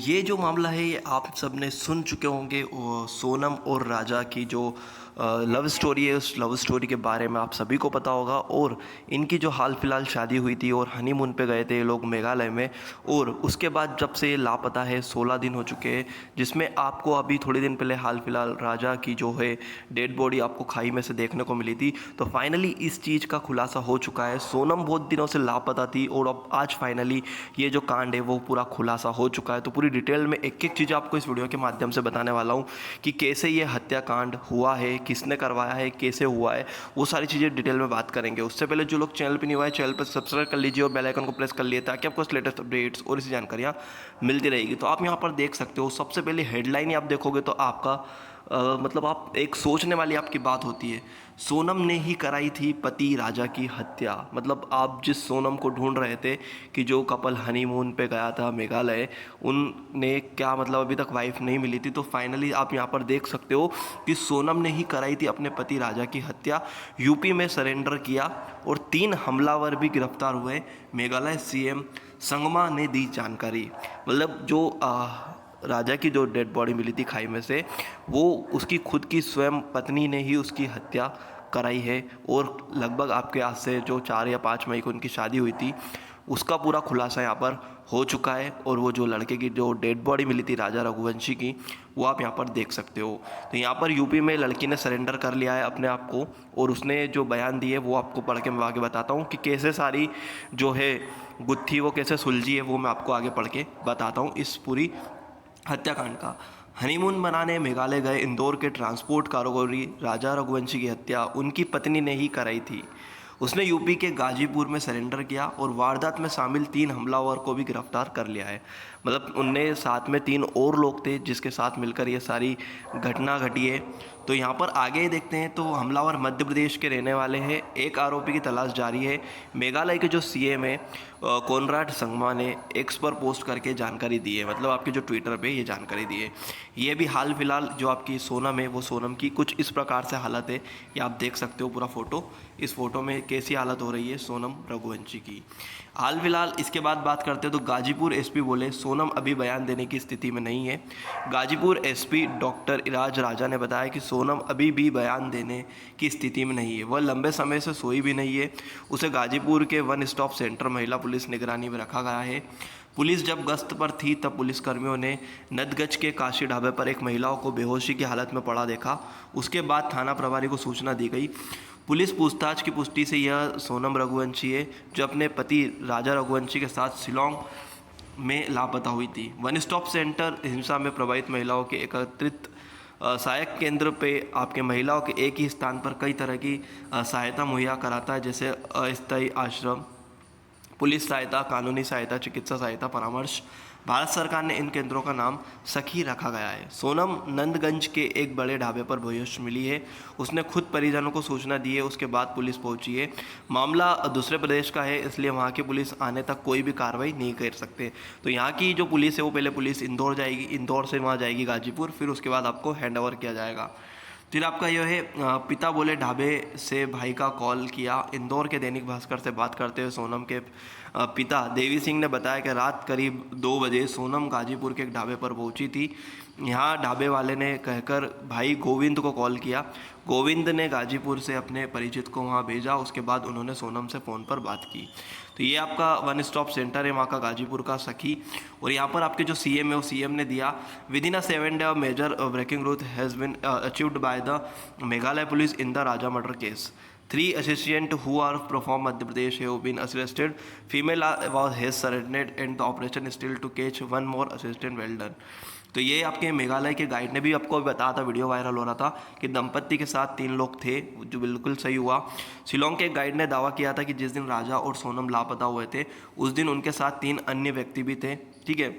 ये जो मामला है ये आप सबने सुन चुके होंगे सोनम और राजा की जो लव स्टोरी है उस लव स्टोरी के बारे में आप सभी को पता होगा। और इनकी जो हाल फिलहाल शादी हुई थी और हनीमून पे गए थे ये लोग मेघालय में। और उसके बाद जब से ये लापता है 16 दिन हो चुके हैं, जिसमें आपको अभी थोड़े दिन पहले हाल फिलहाल राजा की जो है डेड बॉडी आपको खाई में से देखने को मिली थी। तो फाइनली इस चीज़ का खुलासा हो चुका है। सोनम बहुत दिनों से लापता थी और अब आज फाइनली ये जो कांड है वो पूरा खुलासा हो चुका है। तो पूरी डिटेल में एक एक चीज़ आपको इस वीडियो के माध्यम से बताने वाला हूँ कि कैसे ये हत्याकांड हुआ है, किसने करवाया है, कैसे हुआ है, वो सारी चीज़ें डिटेल में बात करेंगे। उससे पहले जो लोग चैनल पर नहीं हुआ है चैनल पर सब्सक्राइब कर लीजिए और बेल आइकन को प्रेस कर लिए ताकि आपको लेटेस्ट अपडेट्स और इसी जानकारियाँ मिलती रहेगी। तो आप यहाँ पर देख सकते हो, सबसे पहले हेडलाइन ही आप देखोगे तो आपका मतलब आप एक सोचने वाली आपकी बात होती है। सोनम ने ही कराई थी पति राजा की हत्या। मतलब आप जिस सोनम को ढूंढ रहे थे कि जो कपल हनीमून पे गया था मेघालय, उनने क्या मतलब अभी तक वाइफ नहीं मिली थी। तो फाइनली आप यहाँ पर देख सकते हो कि सोनम ने ही कराई थी अपने पति राजा की हत्या, यूपी में सरेंडर किया और 3 हमलावर भी गिरफ्तार हुए। मेघालय सीएम संगमा ने दी जानकारी। मतलब जो राजा की जो डेड बॉडी मिली थी खाई में से, वो उसकी खुद की स्वयं पत्नी ने ही उसकी हत्या कराई है। और लगभग आपके आज से जो 4 या 5 मई को उनकी शादी हुई थी उसका पूरा खुलासा यहाँ पर हो चुका है। और वो जो लड़के की जो डेड बॉडी मिली थी राजा रघुवंशी की, वो आप यहाँ पर देख सकते हो। तो यहाँ पर यूपी में लड़की ने सरेंडर कर लिया है अपने आप को और उसने जो बयान दिए वो आपको पढ़ के मैं आगे बताता हूँ कि कैसे सारी जो है गुत्थी वो कैसे सुलझी है, वो मैं आपको आगे पढ़ के बताता हूँ इस पूरी हत्याकांड का। हनीमून मनाने मेघालय गए इंदौर के ट्रांसपोर्ट कारोबारी राजा रघुवंशी की हत्या उनकी पत्नी ने ही कराई थी। उसने यूपी के गाजीपुर में सरेंडर किया और वारदात में शामिल 3 हमलावर को भी गिरफ्तार कर लिया है। मतलब उनने साथ में 3 और लोग थे जिसके साथ मिलकर ये सारी घटना घटी है। तो यहाँ पर आगे देखते हैं तो हमलावर मध्य प्रदेश के रहने वाले हैं। एक आरोपी की तलाश जारी है। मेघालय के जो सीएम है कोनराड संगमा ने एक्स पर पोस्ट करके जानकारी दी है। मतलब आपके जो ट्विटर पे ये जानकारी दी है। ये भी हाल फिलहाल जो आपकी सोनम है वो सोनम की कुछ इस प्रकार से हालत है। ये आप देख सकते हो पूरा फोटो। इस फोटो में कैसी हालत हो रही है सोनम रघुवंशी की हाल फिलहाल। इसके बाद बात करते हैं तो गाजीपुर एसपी बोले सोनम अभी बयान देने की स्थिति में नहीं है। गाजीपुर एसपी डॉक्टर इराज राजा ने बताया कि सोनम अभी भी बयान देने की स्थिति में नहीं है। वह लंबे समय से सोई भी नहीं है। उसे गाजीपुर के वन स्टॉप सेंटर महिला पुलिस निगरानी में रखा गया है। पुलिस जब गश्त पर थी तब पुलिसकर्मियों ने नदगज के काशी ढाबे पर एक महिला को बेहोशी की हालत में पड़ा देखा। उसके बाद थाना प्रभारी को सूचना दी गई। पुलिस पूछताछ की पुष्टि से यह सोनम रघुवंशी है जो अपने पति राजा रघुवंशी के साथ शिलोंग में लापता हुई थी। वन स्टॉप सेंटर हिंसा में प्रभावित महिलाओं के एकत्रित सहायक केंद्र पे आपके महिलाओं के एक ही स्थान पर कई तरह की सहायता मुहैया कराता है, जैसे अस्थायी आश्रम, पुलिस सहायता, कानूनी सहायता, चिकित्सा सहायता, परामर्श। भारत सरकार ने इन केंद्रों का नाम सखी रखा गया है। सोनम नंदगंज के एक बड़े ढाबे पर बेहोश मिली है। उसने खुद परिजनों को सूचना दी है, उसके बाद पुलिस पहुंची है। मामला दूसरे प्रदेश का है इसलिए वहां की पुलिस आने तक कोई भी कार्रवाई नहीं कर सकते। तो यहाँ की जो पुलिस है वो पहले पुलिस इंदौर जाएगी, इंदौर से वहाँ जाएगी गाजीपुर, फिर उसके बाद आपको हैंड ओवर किया जाएगा। फिर आपका यह है पिता बोले ढाबे से भाई का कॉल किया। इंदौर के दैनिक भास्कर से बात करते हुए सोनम के पिता देवी सिंह ने बताया कि रात करीब 2 बजे सोनम गाजीपुर के एक ढाबे पर पहुंची थी। यहाँ ढाबे वाले ने कहकर भाई गोविंद को कॉल किया। गोविंद ने गाजीपुर से अपने परिचित को वहाँ भेजा। उसके बाद उन्होंने सोनम से फ़ोन पर बात की। तो ये आपका वन स्टॉप सेंटर है वहाँ का गाजीपुर का सखी। और यहाँ पर आपके जो सीएम है वो सीएम ने दिया विद इन अ 7 day major breaking news has been achieved by the Meghalaya police in the Raja murder case. 3 assistants who are from Madhya Pradesh have been arrested. Female has surrendered and the operation is still to catch one more assistant well done. तो ये आपके मेघालय के guide ने भी आपको बताया था, video viral हो रहा था कि दंपत्ति के साथ 3 लोग थे, जो बिल्कुल सही हुआ। शिलोंग के गाइड ने दावा किया था कि जिस दिन राजा और सोनम लापता हुए थे उस दिन उनके साथ 3 अन्य व्यक्ति भी थे। ठीक है।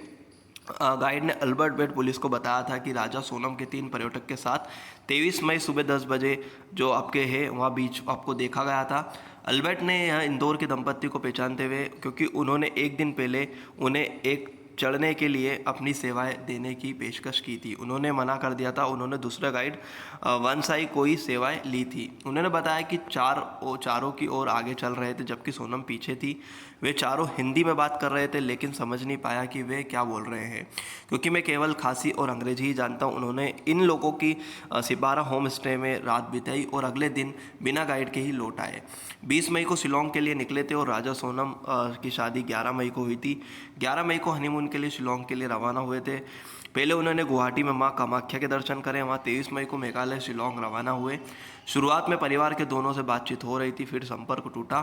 गाइड ने अल्बर्ट बेट पुलिस को बताया था कि राजा सोनम के 3 पर्यटक के साथ 23 मई सुबह 10 बजे जो आपके है वहाँ बीच आपको देखा गया था। अल्बर्ट ने यहाँ इंदौर के दंपत्ति को पहचानते हुए, क्योंकि उन्होंने एक दिन पहले उन्हें एक चढ़ने के लिए अपनी सेवाएं देने की पेशकश की थी। उन्होंने मना कर दिया था। उन्होंने दूसरे गाइड वनसाई कोई सेवाएं ली थी। उन्होंने बताया कि चारों की ओर आगे चल रहे थे जबकि सोनम पीछे थी। वे चारों हिंदी में बात कर रहे थे लेकिन समझ नहीं पाया कि वे क्या बोल रहे हैं, क्योंकि मैं केवल खासी और अंग्रेजी ही जानता हूँ। उन्होंने इन लोगों की सिपारा होम स्टे में रात बिताई और अगले दिन बिना गाइड के ही लौट आए। 20 मई को शिलोंग के लिए निकले थे और राजा सोनम की शादी 11 मई को हुई थी। 11 मई को हनीमून के लिए शिलोंग के लिए रवाना हुए थे। पहले उन्होंने गुवाहाटी में मां कामाख्या के दर्शन करे। वहाँ 23 मई को मेघालय शिलोंग रवाना हुए। शुरुआत में परिवार के दोनों से बातचीत हो रही थी, फिर संपर्क टूटा।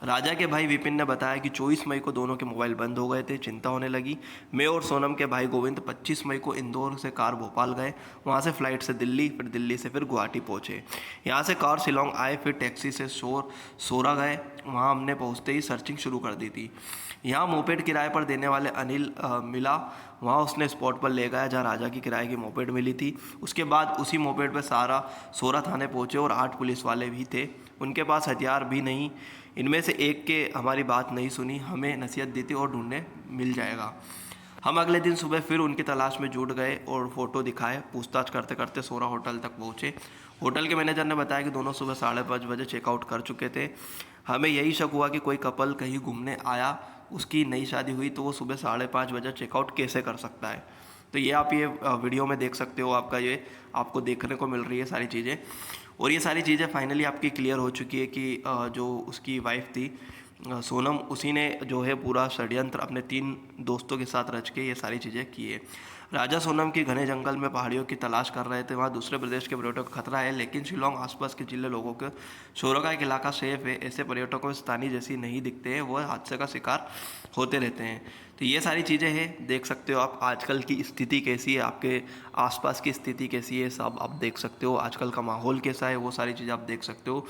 राजा के भाई विपिन ने बताया कि 24 मई को दोनों के मोबाइल बंद हो गए थे। चिंता होने लगी। मैं और सोनम के भाई गोविंद 25 मई को इंदौर से कार भोपाल गए, वहाँ से फ्लाइट से दिल्ली, फिर दिल्ली से फिर गुवाहाटी पहुँचे। यहाँ से कार शिलोंग आए, फिर टैक्सी से सोरा गए। वहाँ हमने पहुँचते ही सर्चिंग शुरू कर दी थी। यहाँ मोपेड किराए पर देने वाले अनिल मिला। वहाँ उसने स्पॉट पर ले गया जहाँ राजा की किराए की मोपेड मिली थी। उसके बाद उसी मोपेड पर सोरा थाने पहुँचे और 8 पुलिस वाले भी थे। उनके पास हथियार भी नहीं। इनमें से एक के हमारी बात नहीं सुनी, हमें नसीहत दी थी और ढूंढने मिल जाएगा। हम अगले दिन सुबह फिर उनकी तलाश में जुट गए और फोटो दिखाए। पूछताछ करते करते सोरा होटल तक पहुँचे। होटल के मैनेजर ने बताया कि दोनों सुबह 5:30 बजे चेकआउट कर चुके थे। हमें यही शक हुआ कि कोई कपल कहीं घूमने आया, उसकी नई शादी हुई तो वो सुबह 5:30 बजे चेकआउट कैसे कर सकता है। तो ये आप ये वीडियो में देख सकते हो। आपका ये आपको देखने को मिल रही है सारी चीज़ें, और ये सारी चीज़ें फाइनली आपकी क्लियर हो चुकी है कि जो उसकी वाइफ थी सोनम, उसी ने जो है पूरा षड्यंत्र अपने 3 दोस्तों के साथ रच के ये सारी चीज़ें की है। राजा सोनम की घने जंगल में पहाड़ियों की तलाश कर रहे थे। वहाँ दूसरे प्रदेश के पर्यटकों को खतरा है, लेकिन शिलोंग आसपास के जिले लोगों के शोरों का एक इलाका सेफ है। ऐसे पर्यटकों को स्थानीय जैसी नहीं दिखते हैं, वह हादसे का शिकार होते रहते हैं। तो ये सारी चीज़ें हैं, देख सकते हो आप आजकल की स्थिति कैसी है, आपके आसपास की स्थिति कैसी है, सब आप देख सकते हो। आजकल का माहौल कैसा है, वो सारी चीज़ें आप देख सकते हो।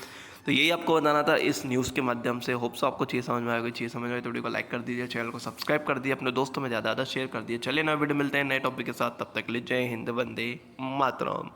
तो यही आपको बताना था इस न्यूज़ के माध्यम से। होप सो आपको चीज़ समझ में आएगी। चीज़ समझ में आए तो वीडियो को लाइक कर दीजिए, चैनल को सब्सक्राइब कर दिए, अपने दोस्तों में ज़्यादा शेयर कर दिए। चलिए नए वीडियो मिलते हैं नए टॉपिक के साथ, तब तक के लिए जय हिंद, वंदे मातरम।